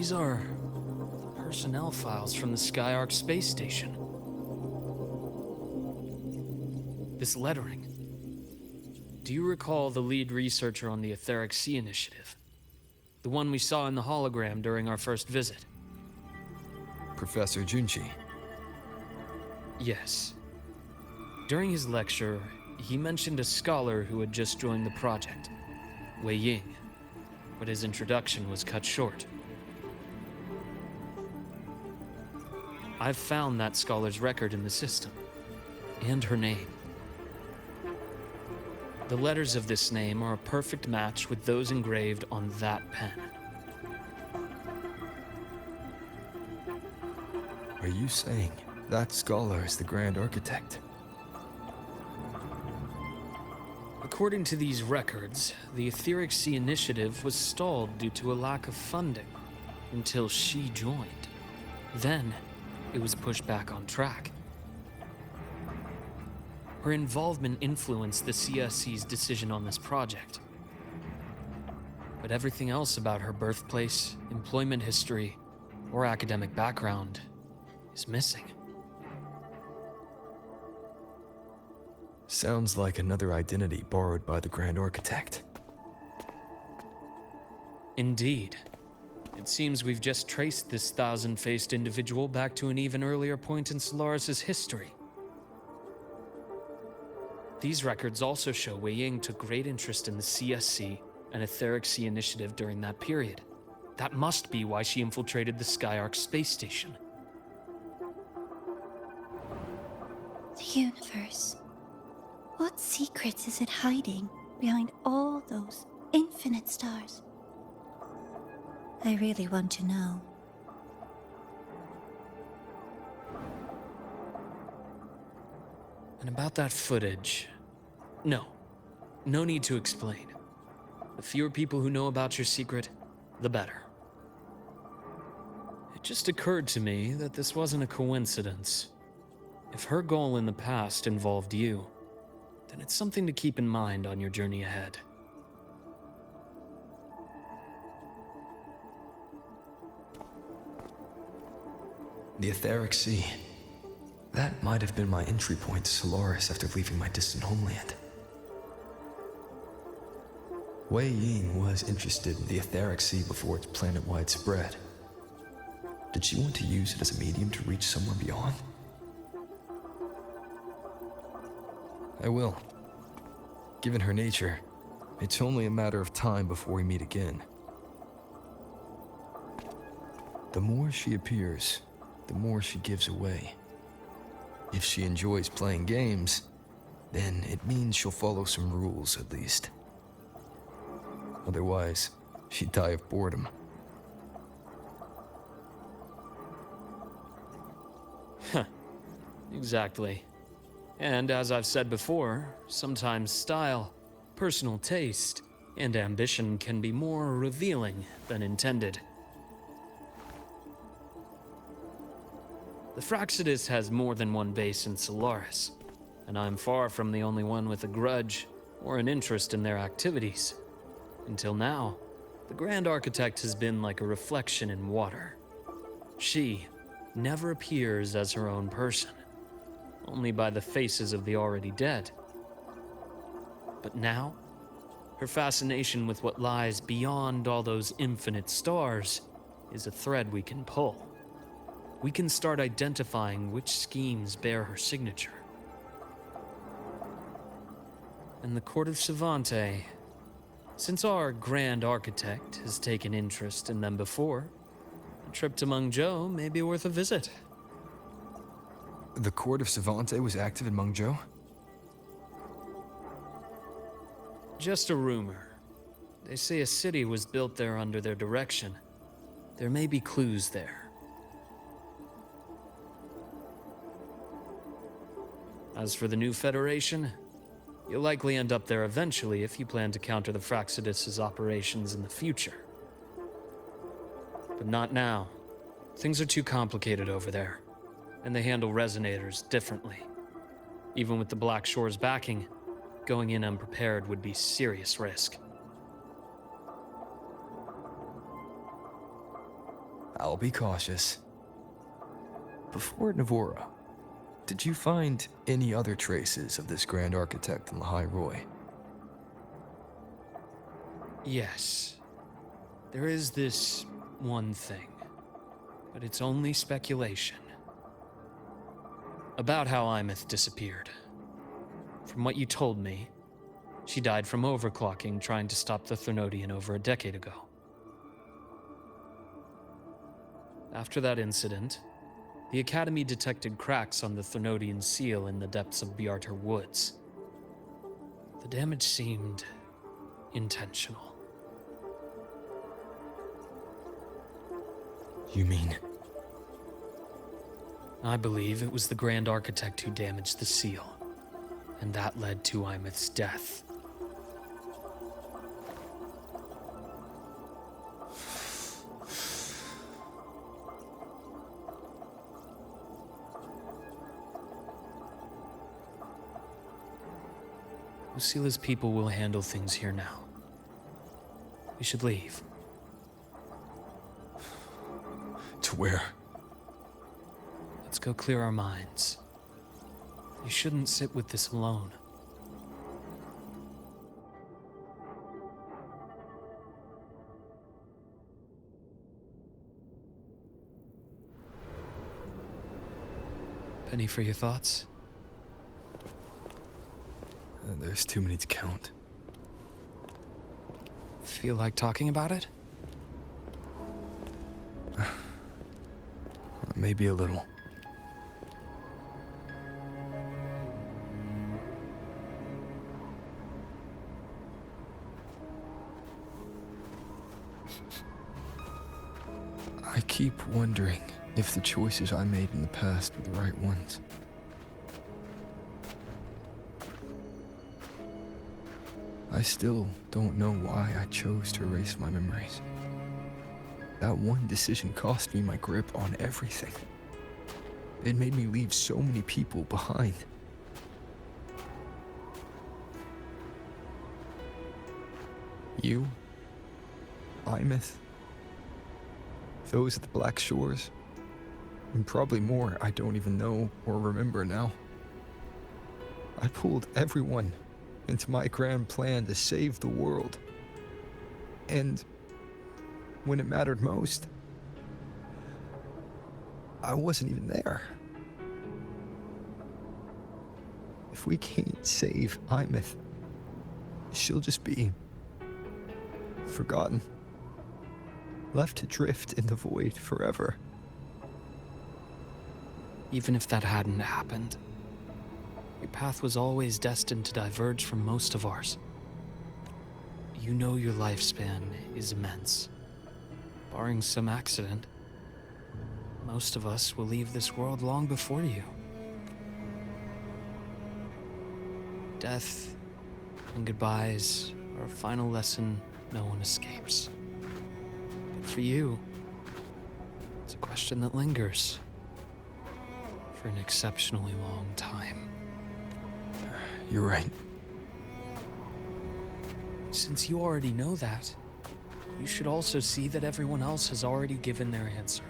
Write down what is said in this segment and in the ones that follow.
These are personnel files from the Skyark space station. This lettering. Do you recall the lead researcher on the Etheric Sea Initiative? The one we saw in the hologram during our first visit? Professor Junchi. Yes. During his lecture, he mentioned a scholar who had just joined the project, Wei Ying, but his introduction was cut short. I've found that scholar's record in the system, and her name. The letters of this name are a perfect match with those engraved on that pen. Are you saying that scholar is the Grand Architect? According to these records, the Etheric Sea Initiative was stalled due to a lack of funding until she joined. Then, it was pushed back on track. Her involvement influenced the CSC's decision on this project. But everything else about her birthplace, employment history, or academic background is missing. Sounds like another identity borrowed by the Grand Architect. Indeed. It seems we've just traced this thousand-faced individual back to an even earlier point in Solaris' history. These records also show Wei Ying took great interest in the CSC and Etheric Sea Initiative during that period. That must be why she infiltrated the Skyark space station. The universe. What secrets is it hiding behind all those infinite stars? I really want to know. And about that footage... No need to explain. The fewer people who know about your secret, the better. It just occurred to me that this wasn't a coincidence. If her goal in the past involved you, then it's something to keep in mind on your journey ahead. The Etheric Sea. That might have been my entry point to Solaris after leaving my distant homeland. Wei Ying was interested in the Etheric Sea before its planet-wide spread. Did she want to use it as a medium to reach somewhere beyond? I will. Given her nature, it's only a matter of time before we meet again. The more she appears, the more she gives away. If she enjoys playing games, then it means she'll follow some rules at least. Otherwise, she'd die of boredom. Exactly. And as I've said before, sometimes style, personal taste, and ambition can be more revealing than intended. The Fraxidus has more than one base in Solaris, and I'm far from the only one with a grudge or an interest in their activities. Until now, the Grand Architect has been like a reflection in water. She never appears as her own person, only by the faces of the already dead. But now, her fascination with what lies beyond all those infinite stars is a thread we can pull. We can start identifying which schemes bear her signature. And the Court of Savante, since our Grand Architect has taken interest in them before, a trip to Mengzhou may be worth a visit. The Court of Savante was active in Mengzhou? Just a rumor. They say a city was built there under their direction. There may be clues there. As for the new Federation, you'll likely end up there eventually if you plan to counter the Fraxidus' operations in the future. But not now. Things are too complicated over there, and they handle resonators differently. Even with the Black Shore's backing, going in unprepared would be serious risk. I'll be cautious. Before Navora, did you find any other traces of this Grand Architect in Lahai Roi? Yes. There is this one thing, but it's only speculation. About how Imeth disappeared. From what you told me, she died from overclocking trying to stop the Threnodian over a decade ago. After that incident, the Academy detected cracks on the Threnodian seal in the depths of Biarter Woods. The damage seemed intentional. You mean? I believe it was the Grand Architect who damaged the seal, and that led to Imeth's death. Lucila's people will handle things here now. We should leave. To where? Let's go clear our minds. You shouldn't sit with this alone. Penny for your thoughts? There's too many to count. Feel like talking about it? Maybe a little. I keep wondering if the choices I made in the past were the right ones. I still don't know why I chose to erase my memories. That one decision cost me my grip on everything. It made me leave so many people behind. You, Imeth, those at the Black Shores, and probably more I don't even know or remember now. I pulled everyone into my grand plan to save the world. And when it mattered most, I wasn't even there. If we can't save Imeth, she'll just be forgotten, left to drift in the void forever. Even if that hadn't happened, your path was always destined to diverge from most of ours. You know your lifespan is immense. Barring some accident, most of us will leave this world long before you. Death and goodbyes are a final lesson no one escapes. But for you, it's a question that lingers for an exceptionally long time. You're right. Since you already know that, you should also see that everyone else has already given their answer.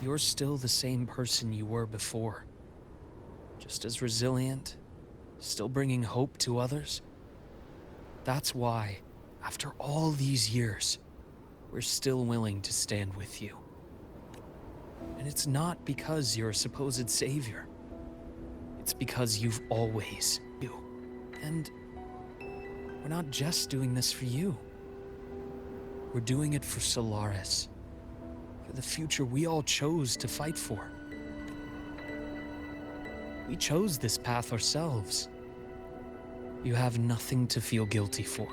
You're still the same person you were before. Just as resilient, still bringing hope to others. That's why, after all these years, we're still willing to stand with you. And it's not because you're a supposed savior. It's because you've always you. And we're not just doing this for you. We're doing it for Solaris. For the future we all chose to fight for. We chose this path ourselves. You have nothing to feel guilty for.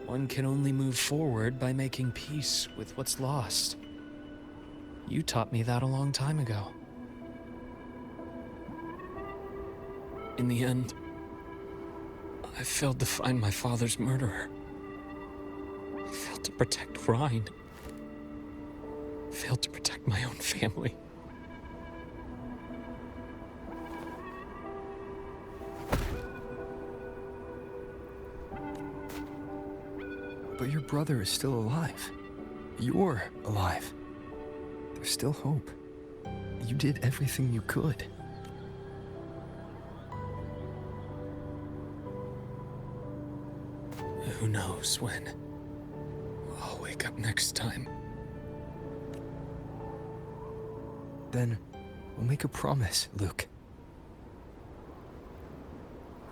One can only move forward by making peace with what's lost. You taught me that a long time ago. In the end, I failed to find my father's murderer. I failed to protect Rhine. I failed to protect my own family. But your brother is still alive. You're alive. There's still hope. You did everything you could. Who knows when I'll wake up next time. Then we'll make a promise, Luke.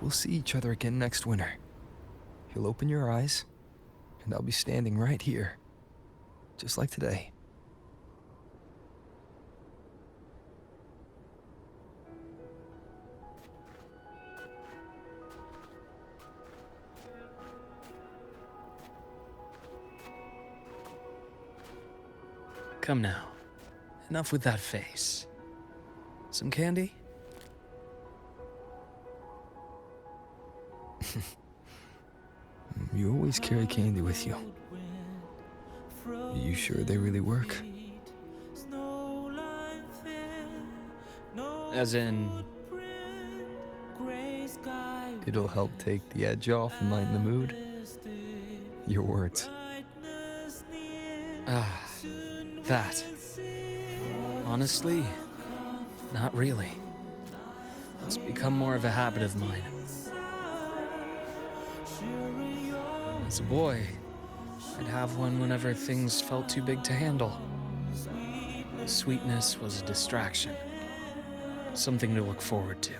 We'll see each other again next winter. You'll open your eyes, and I'll be standing right here, just like today. Come now. Enough with that face. Some candy? You always carry candy with you. You sure they really work? As in... It'll help take the edge off and lighten the mood? Your words. Ah, that. Honestly, not really. It's become more of a habit of mine. As a boy, I'd have one whenever things felt too big to handle. The sweetness was a distraction, something to look forward to.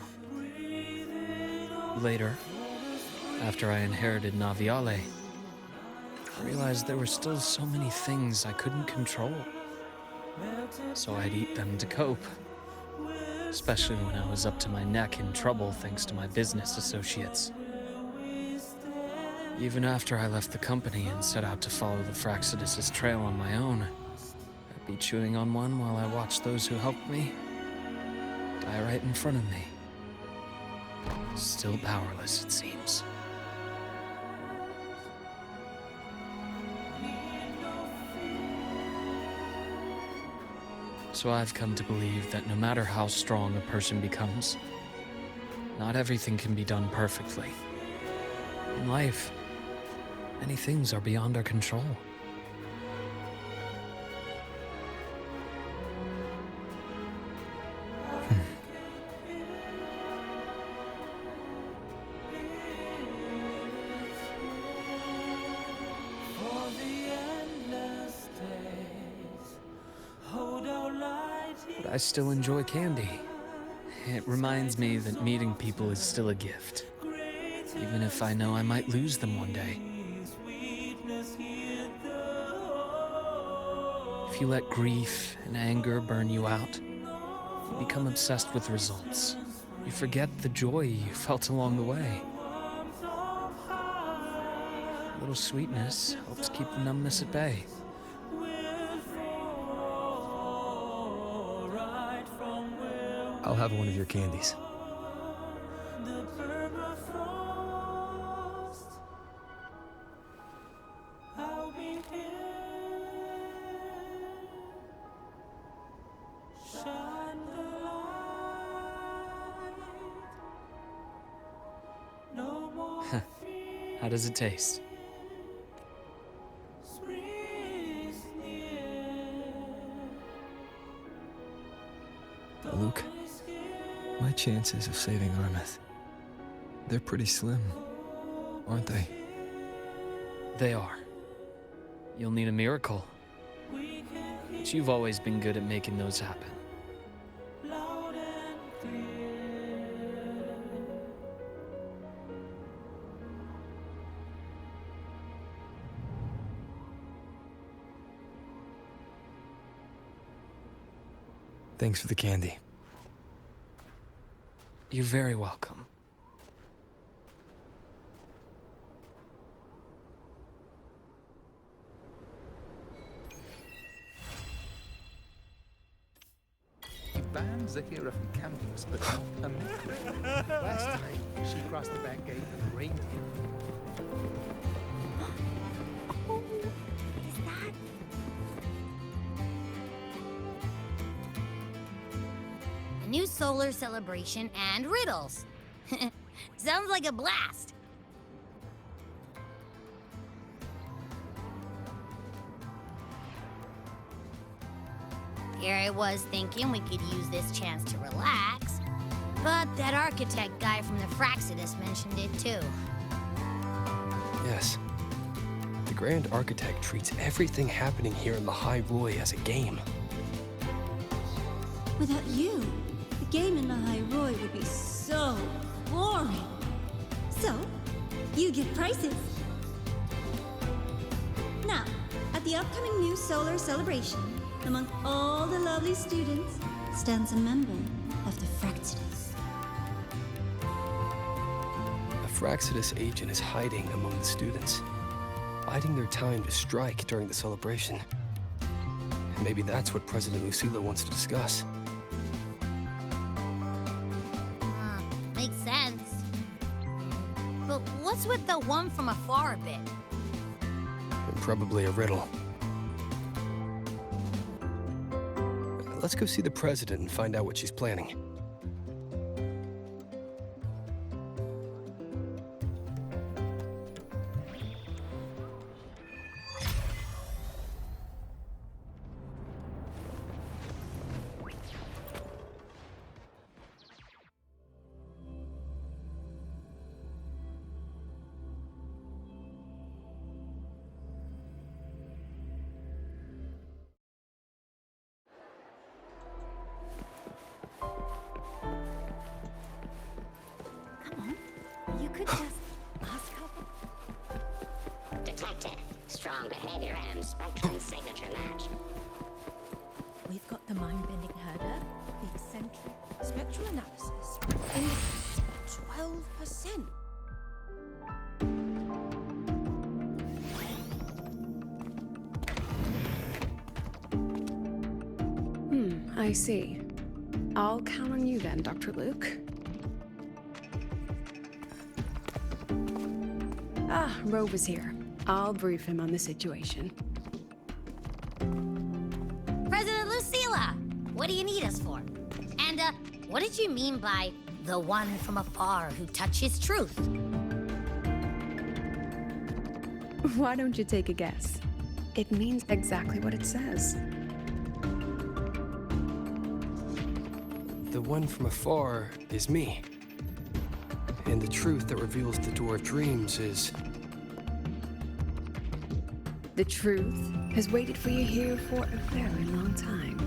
Later, after I inherited Naviale, I realized there were still so many things I couldn't control. So I'd eat them to cope, especially when I was up to my neck in trouble thanks to my business associates. Even after I left the company and set out to follow the Fraxidus' trail on my own, I'd be chewing on one while I watched those who helped me die right in front of me. Still powerless, it seems. So I've come to believe that no matter how strong a person becomes, not everything can be done perfectly. In life, many things are beyond our control. But I still enjoy candy. It reminds me that meeting people is still a gift, even if I know I might lose them one day. If you let grief and anger burn you out, you become obsessed with results. You forget the joy you felt along the way. A little sweetness helps keep the numbness at bay. I'll have one of your candies. How does it taste? Luke, my chances of saving Armeth, they're pretty slim, aren't they? They are. You'll need a miracle. But you've always been good at making those happen. Thanks for the candy. You're very welcome. Banned Zahira from campus, but not a meeting. Last time, she crossed the back gate and reined him. Oh, is that? A new solar celebration and riddles. Sounds like a blast. Here I was thinking we could use this chance to relax. But that architect guy from the Fraxidus mentioned it too. Yes. The Grand Architect treats everything happening here in Lahai Roi as a game. Without you, the game in Lahai Roi would be so boring. So, you get prizes. Now, at the upcoming new solar celebration, among all the lovely students, stands a member of the Fraxidus. A Fraxidus agent is hiding among the students, biding their time to strike during the celebration. And maybe that's what President Lucilla wants to discuss. Makes sense. But what's with the one from afar bit? Probably a riddle. Let's go see the president and find out what she's planning. You could just ask her. Detected. Strong behavior and spectrum signature match. We've got the mind-bending herder, the eccentric, spectral analysis, in 12%. I see. I'll count on you then, Dr. Luke. Rover's here. I'll brief him on the situation. President Lucilla, what do you need us for? And, what did you mean by the one from afar who touches truth? Why don't you take a guess? It means exactly what it says. The one from afar is me. And the truth that reveals the door of dreams is... The truth has waited for you here for a very long time.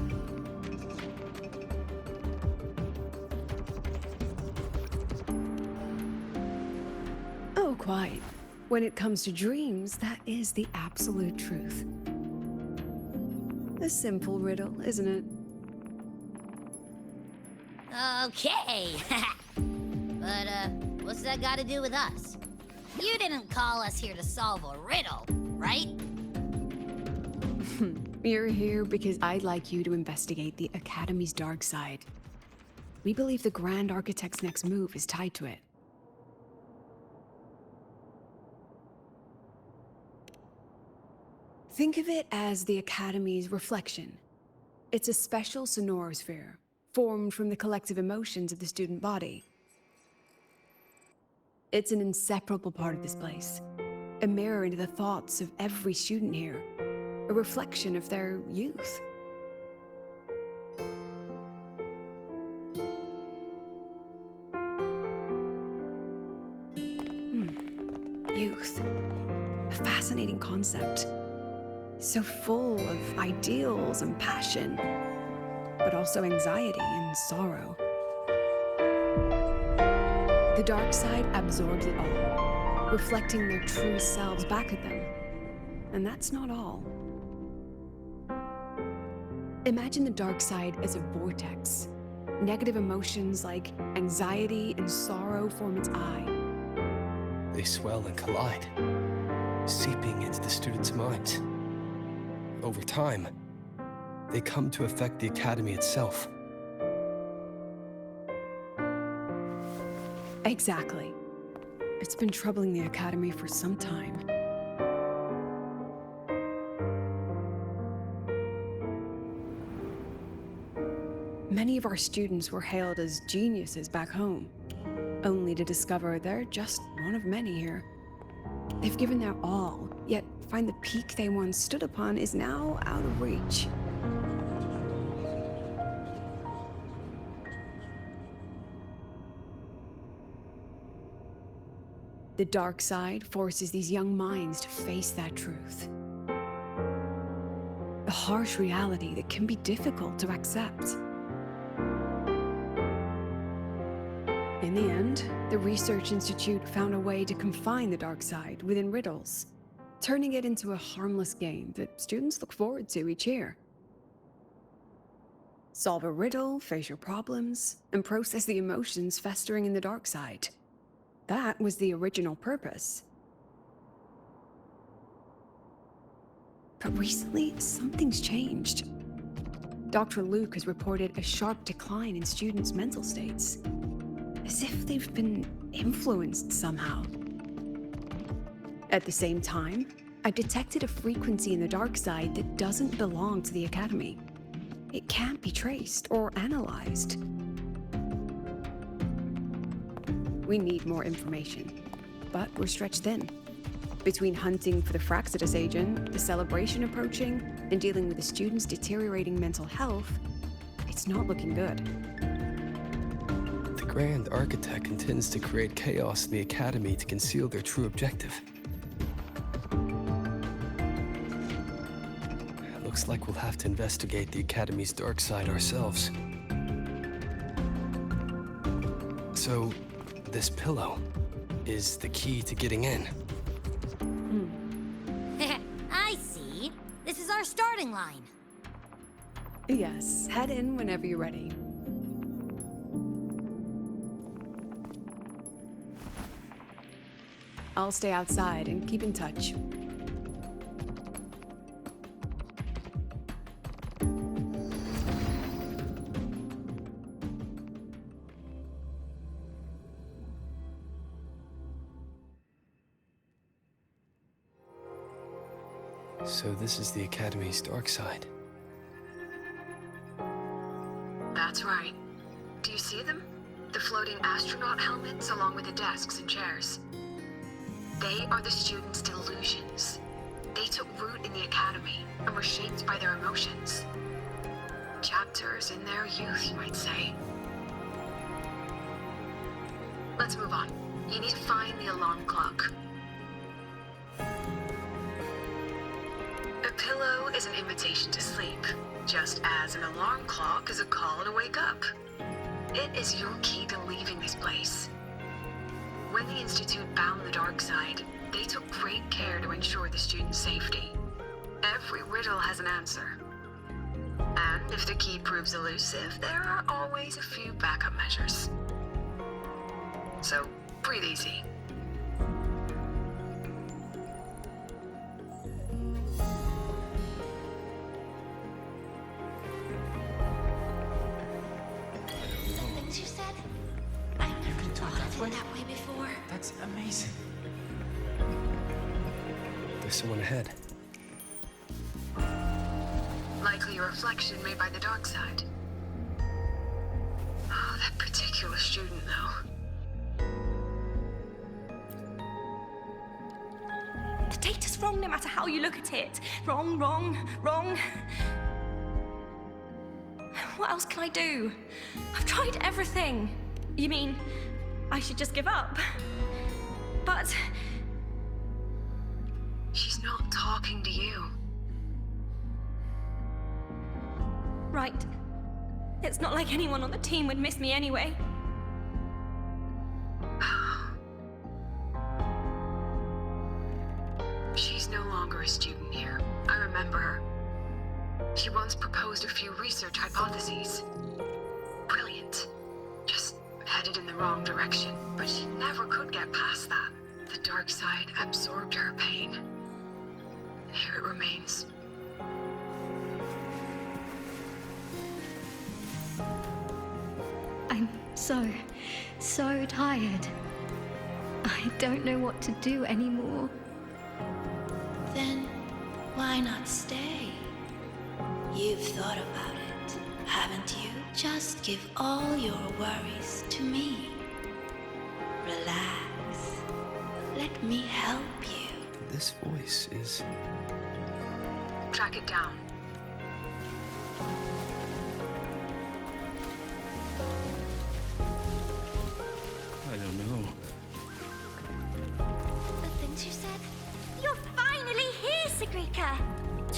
Oh, quite. When it comes to dreams, that is the absolute truth. A simple riddle, isn't it? Okay. But, what's that got to do with us? You didn't call us here to solve a riddle, right? You're here because I'd like you to investigate the Academy's dark side. We believe the Grand Architect's next move is tied to it. Think of it as the Academy's reflection. It's a special sonorosphere, formed from the collective emotions of the student body. It's an inseparable part of this place, a mirror into the thoughts of every student here, a reflection of their youth. Youth. A fascinating concept. So full of ideals and passion, but also anxiety and sorrow. The dark side absorbs it all, reflecting their true selves back at them. And that's not all. Imagine the dark side as a vortex. Negative emotions like anxiety and sorrow form its eye. They swell and collide, seeping into the students' minds. Over time, they come to affect the Academy itself. Exactly. It's been troubling the Academy for some time. Many of our students were hailed as geniuses back home, only to discover they're just one of many here. They've given their all, yet find the peak they once stood upon is now out of reach. The dark side forces these young minds to face that truth. A harsh reality that can be difficult to accept. In the end, the Research Institute found a way to confine the dark side within riddles, turning it into a harmless game that students look forward to each year. Solve a riddle, face your problems, and process the emotions festering in the dark side. That was the original purpose. But recently, something's changed. Dr. Luke has reported a sharp decline in students' mental states, as if they've been influenced somehow. At the same time, I've detected a frequency in the dark side that doesn't belong to the Academy. It can't be traced or analyzed. We need more information, but we're stretched thin. Between hunting for the Fraxidus agent, the celebration approaching, and dealing with the students' deteriorating mental health, it's not looking good. The Grand Architect intends to create chaos in the Academy to conceal their true objective. Looks like we'll have to investigate the Academy's dark side ourselves. So, this pillow is the key to getting in. I see. This is our starting line. Yes, head in whenever you're ready. I'll stay outside and keep in touch. So this is the Academy's dark side. That's right. Do you see them? The floating astronaut helmets along with the desks and chairs. They are the students' delusions. They took root in the Academy and were shaped by their emotions. Chapters in their youth, you might say. Let's move on. You need to find the alarm clock. A pillow is an invitation to sleep, just as an alarm clock is a call to wake up. It is your key to leaving this place. When the Institute bound the dark side, they took great care to ensure the students' safety. Every riddle has an answer. And if the key proves elusive, there are always a few backup measures. So, breathe easy. Things you said? I never thought of it that way before. That's amazing. There's someone ahead. Likely a reflection made by the dark side. Oh, that particular student, though. The data's wrong no matter how you look at it. Wrong, wrong, wrong. What else can I do? I've tried everything. You mean I should just give up? But She's not talking to you. right. It's not like anyone on the team would miss me anyway. She's no longer a student here. I remember her. She once proposed a few research hypotheses. Brilliant. Just headed in the wrong direction. But she never could get past that. The dark side absorbed her pain. And here it remains. I'm so tired. I don't know what to do anymore. Then why not stay? You've thought about it, haven't you? Just give all your worries to me. Relax. Let me help you. This voice is... Track it down. I don't know.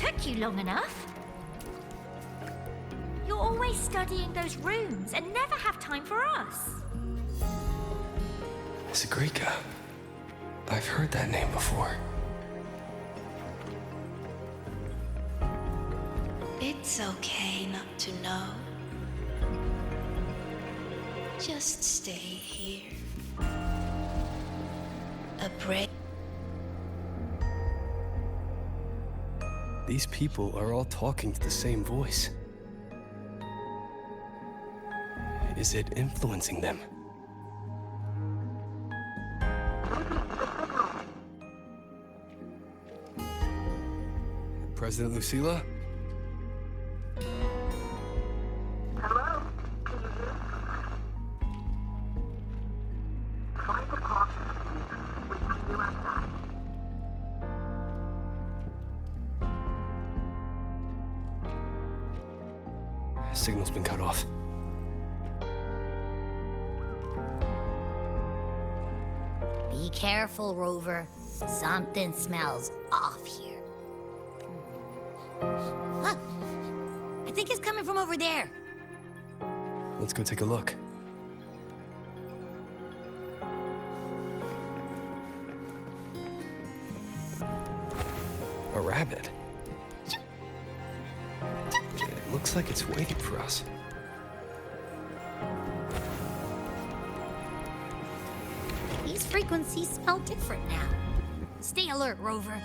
took you long enough. You're always studying those runes and never have time for us. Zagrika. I've heard that name before. It's okay not to know. Just stay here. A break. These people are all talking to the same voice. Is it influencing them? President Lucilla? Hello? Can you hear me? Find the caution. We can do outside. Signal's been cut off. Be careful, Rover. Something smells off here. Look! I think it's coming from over there. Let's go take a look. A rabbit. It looks like it's waiting for us. These frequencies smell different now. Stay alert, Rover.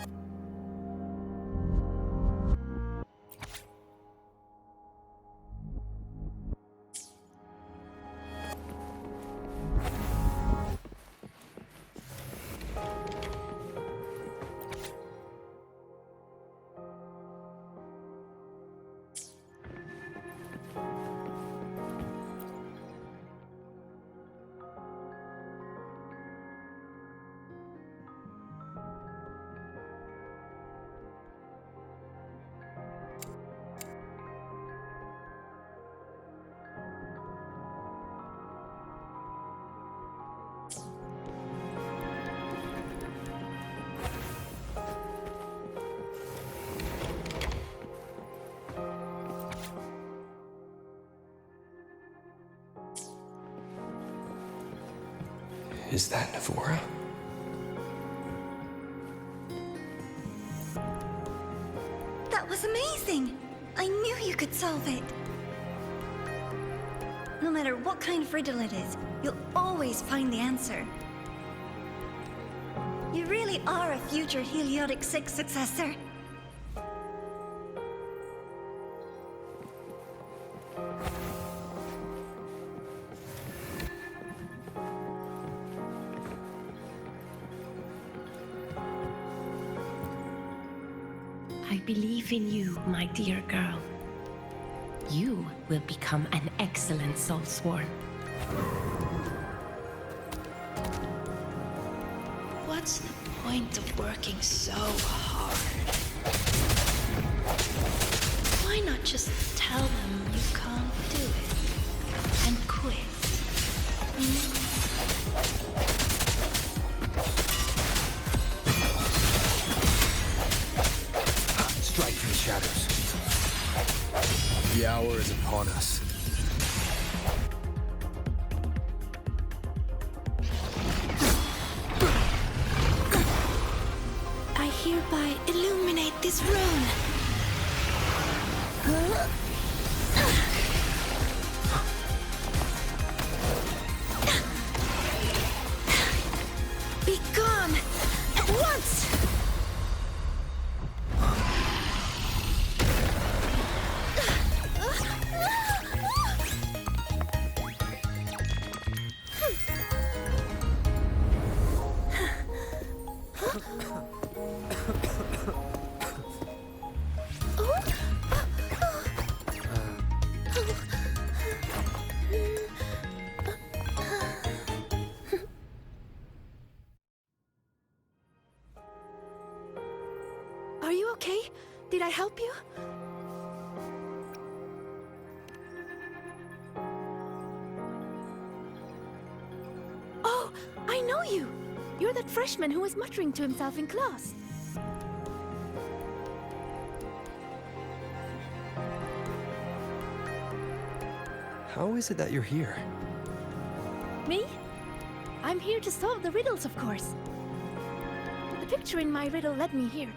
Is that Navora? That was amazing! I knew you could solve it. No matter what kind of riddle it is, you'll always find the answer. You really are a future Heliotic 6 successor. I believe in you, my dear girl. You will become an excellent soulsworn. What's the point of working so hard? Why not just tell them you can't do it and quit? Strike from the shadows. The hour is upon us. I hereby illuminate this rune. Be gone at once! Are you okay? Did I help you? Oh, I know you! You're that freshman who was muttering to himself in class. How is it that you're here? Me? I'm here to solve the riddles, of course. The picture in my riddle led me here.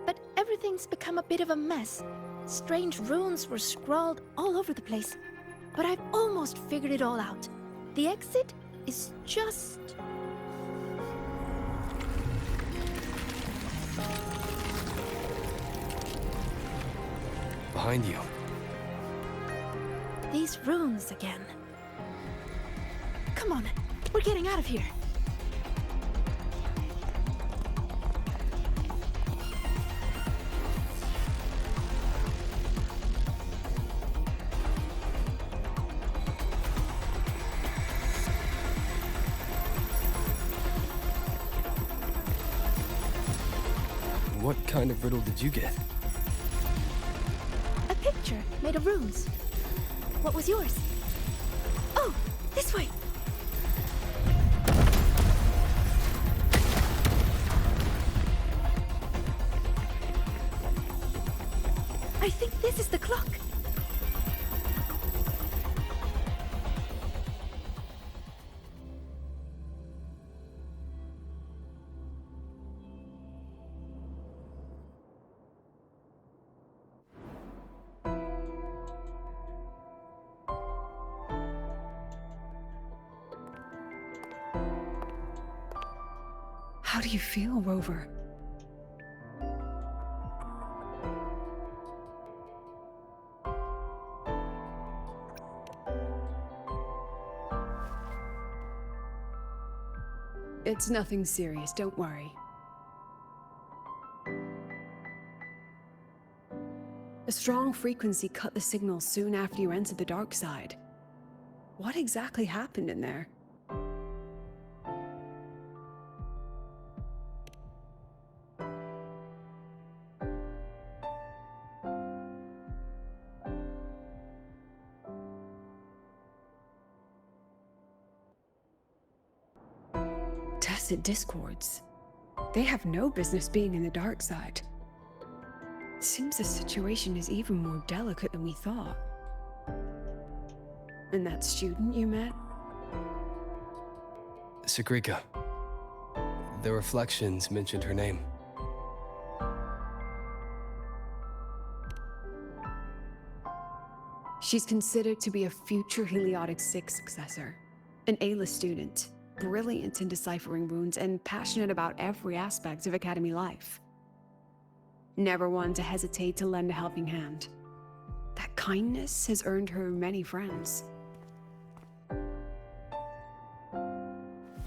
But everything's become a bit of a mess. Strange runes were scrawled all over the place. But I've almost figured it all out. The exit is just... Behind you. These runes again. Come on, we're getting out of here. What kind of riddle did you get? A picture made of runes. What was yours? Oh, this way! I think this is the clock. How do you feel, Rover? It's nothing serious, don't worry. A strong frequency cut the signal soon after you entered the dark side. What exactly happened in there? Tacit discords. They have no business being in the dark side. Seems the situation is even more delicate than we thought. And that student you met? Sigrika. The reflections mentioned her name. She's considered to be a future Heliotic 6 successor. An A-list student, brilliant in deciphering runes and passionate about every aspect of Academy life. Never one to hesitate to lend a helping hand. That kindness has earned her many friends.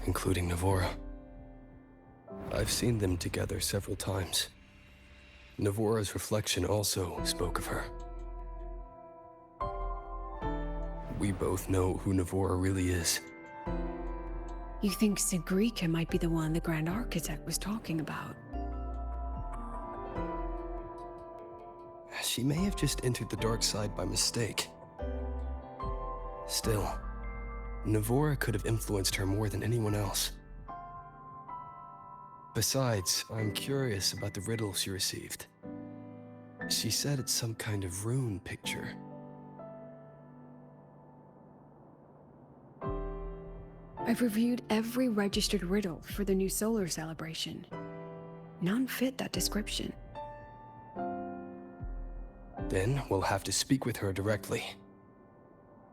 Including Navora. I've seen them together several times. Navora's reflection also spoke of her. We both know who Navora really is. You think Sigrika might be the one the Grand Architect was talking about? She may have just entered the dark side by mistake. Still, Navora could have influenced her more than anyone else. Besides, I'm curious about the riddle she received. She said it's some kind of rune picture. I've reviewed every registered riddle for the new solar celebration. None fit that description. Then we'll have to speak with her directly.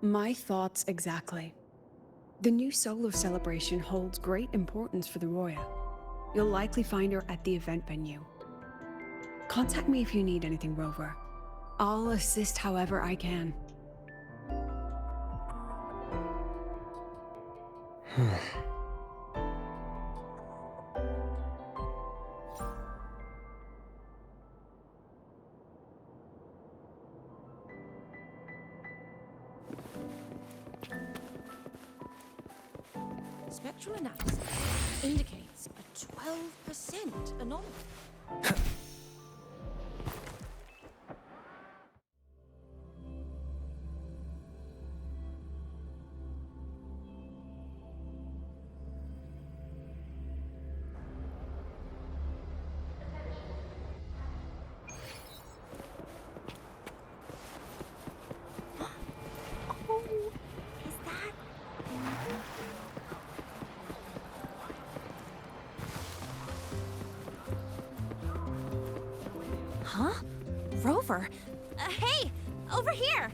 My thoughts exactly. The new solar celebration holds great importance for the Roya. You'll likely find her at the event venue. Contact me if you need anything, Rover. I'll assist however I can. Spectral analysis indicates a 12% anomaly. Huh? Rover? Hey! Over here!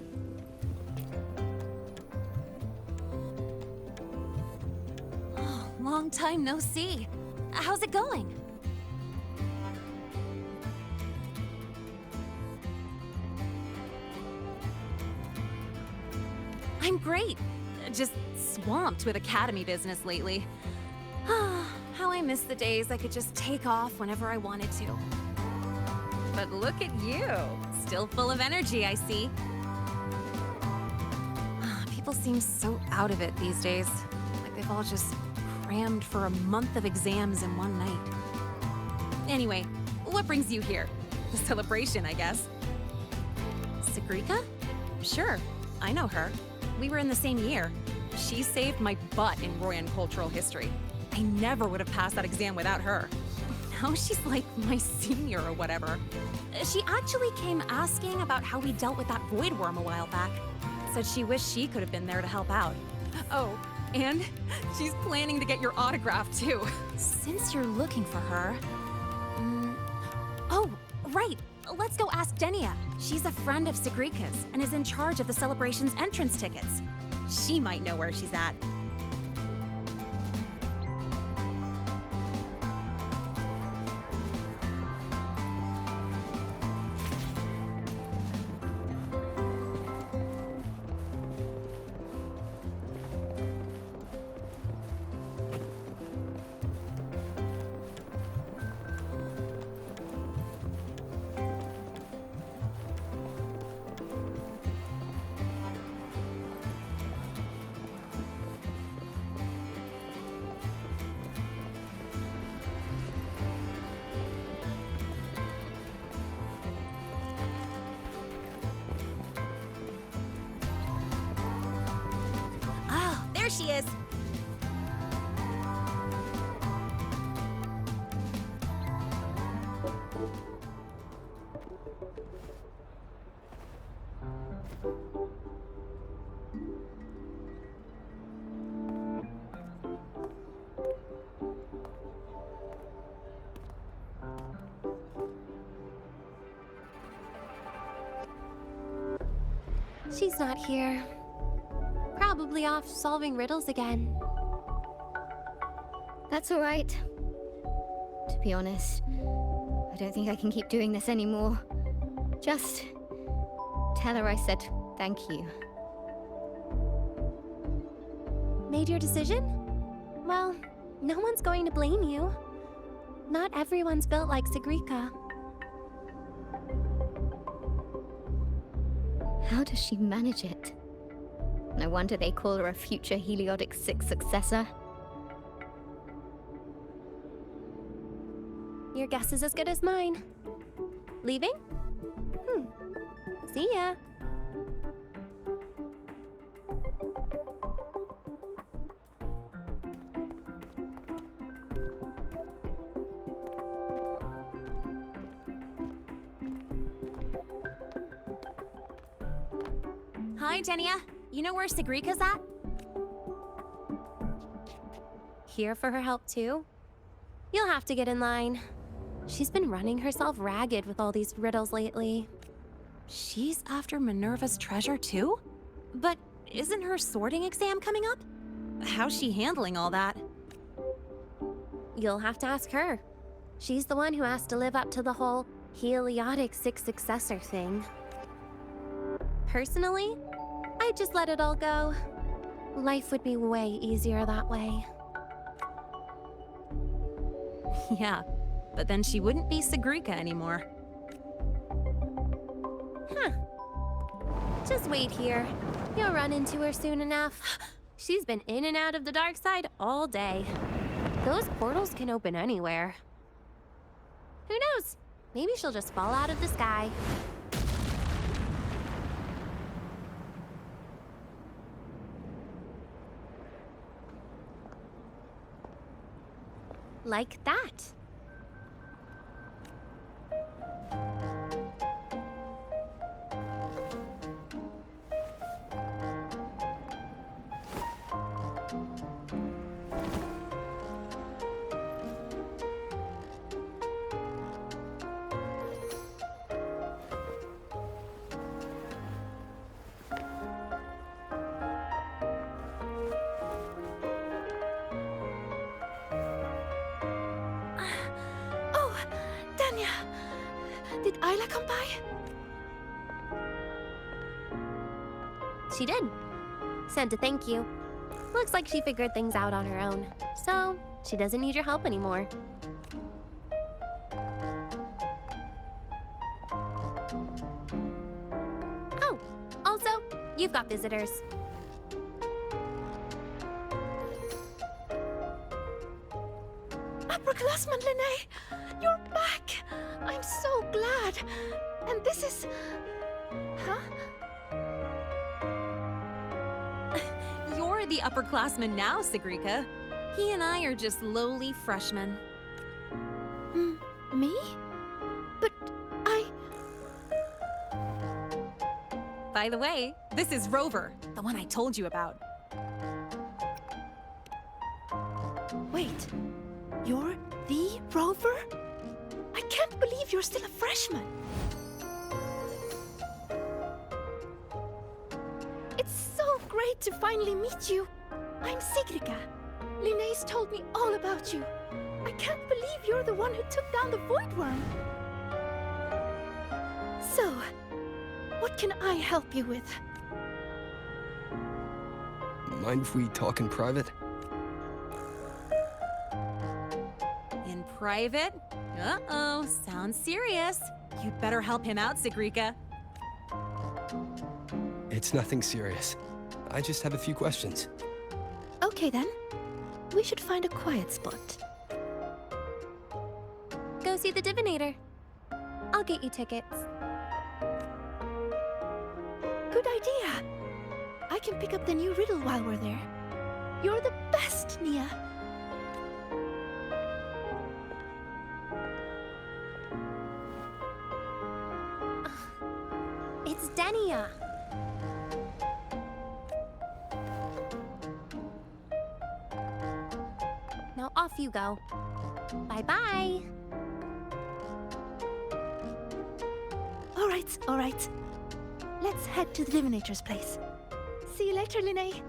Oh, long time no see. How's it going? I'm great. Just swamped with Academy business lately. How I miss the days I could just take off whenever I wanted to. But look at you. Still full of energy, I see. People seem so out of it these days. Like they've all just crammed for a month of exams in one night. Anyway, what brings you here? The celebration, I guess. Sigrika? Sure, I know her. We were in the same year. She saved my butt in Royan cultural history. I never would have passed that exam without her. Now she's like my senior or whatever. She actually came asking about how we dealt with that void worm a while back. Said she wished she could have been there to help out. Oh, and she's planning to get your autograph too. Since you're looking for her... Oh, right! Let's go ask Denia. She's a friend of Sigrika's and is in charge of the celebration's entrance tickets. She might know where she's at. There she is! She's not here. Probably off solving riddles again. That's all right. To be honest, I don't think I can keep doing this anymore. Just tell her I said thank you. Made your decision? Well, no one's going to blame you. Not everyone's built like Sigrika. How does she manage it? No wonder they call her a future Heliotic 6 successor. Your guess is as good as mine. Leaving? See ya. Hi, Denia. You know where Sigrika's at? Here for her help too? You'll have to get in line. She's been running herself ragged with all these riddles lately. She's after Minerva's treasure too? But isn't her sorting exam coming up? How's she handling all that? You'll have to ask her. She's the one who has to live up to the whole Heliotic 6 successor thing. Personally, I'd just let it all go. Life would be way easier that way. Yeah, but then she wouldn't be Sigrika anymore. Huh. Just wait here. You'll run into her soon enough. She's been in and out of the dark side all day. Those portals can open anywhere. Who knows? Maybe she'll just fall out of the sky. Like that. Anya, did Isla come by? She did. Sent a thank you. Looks like she figured things out on her own, so she doesn't need your help anymore. Oh, also, you've got visitors. Upperclassman Linnae, you're back! I'm so glad. And this is... Huh? You're the upperclassman now, Sigrika. He and I are just lowly freshmen. Me? But By the way, this is Rover, the one I told you about. Wait, you're the Rover? I can't believe you're still a freshman. It's so great to finally meet you. I'm Sigrika. Linnaeus told me all about you. I can't believe you're the one who took down the Void Worm. So, what can I help you with? Mind if we talk in private? In private? Uh-oh, sounds serious. You'd better help him out, Sigrika. It's nothing serious. I just have a few questions. Okay then. We should find a quiet spot. Go see the Divinator. I'll get you tickets. Good idea. I can pick up the new riddle while we're there. You're the best, Nia. It's Denia. Now off you go. Bye-bye. All right. Let's head to the Divinator's place. See you later, Linnae.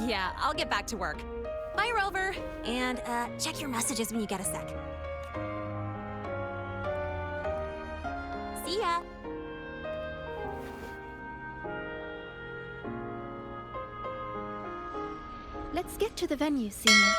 Yeah, I'll get back to work. Bye, Rover. And, check your messages when you get a sec. See ya. Let's get to the venue, Senior.